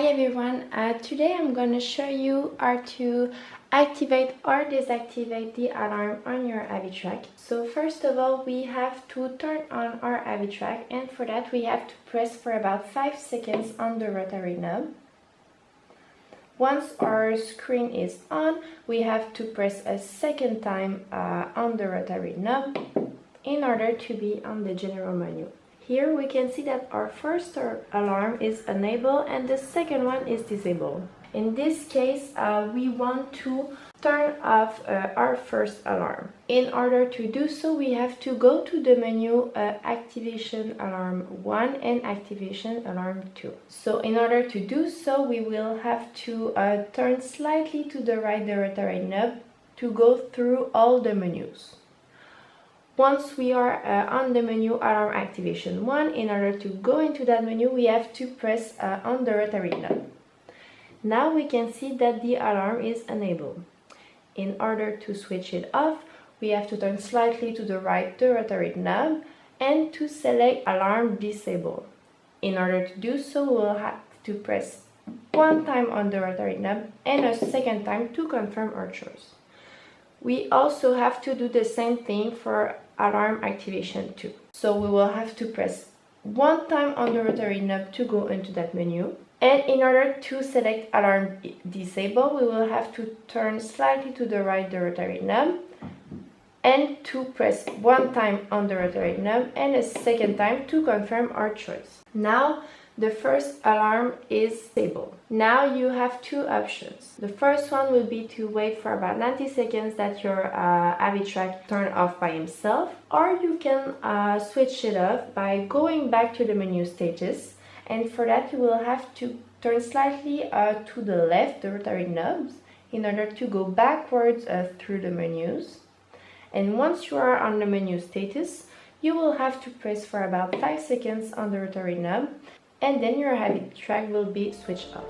everyone, today I'm going to show you how to activate or deactivate the alarm on your AviTrac. So first of all, we have to turn on our AviTrac, and for that we have to press for about 5 seconds on the rotary knob. Once our screen is on, we have to press a second time on the rotary knob in order to be on the general menu. Here we can see that our first alarm is enabled and the second one is disabled. In this case, we want to turn off our first alarm. In order to do so, we have to go to the menu Activation Alarm 1 and Activation Alarm 2. So in order to do so, we will have to turn slightly to the right the rotary knob to go through all the menus. Once we are on the menu Alarm Activation 1, in order to go into that menu, we have to press on the rotary knob. Now we can see that the alarm is enabled. In order to switch it off, we have to turn slightly to the right the rotary knob and to select Alarm Disabled. In order to do so, we will have to press one time on the rotary knob and a second time to confirm our choice. We also have to do the same thing for Alarm Activation 2. So we will have to press one time on the rotary knob to go into that menu. And in order to select Alarm Disable, we will have to turn slightly to the right the rotary knob and to press one time on the rotary knob and a second time to confirm our choice. Now the first alarm is disabled. Now you have two options. The first one will be to wait for about 90 seconds that your AviTrac turn off by himself, or you can switch it off by going back to the menu status, and for that you will have to turn slightly to the left the rotary knobs in order to go backwards through the menus. And once you are on the menu status, you will have to press for about 5 seconds on the rotary knob, and then your AviTrac will be switched off.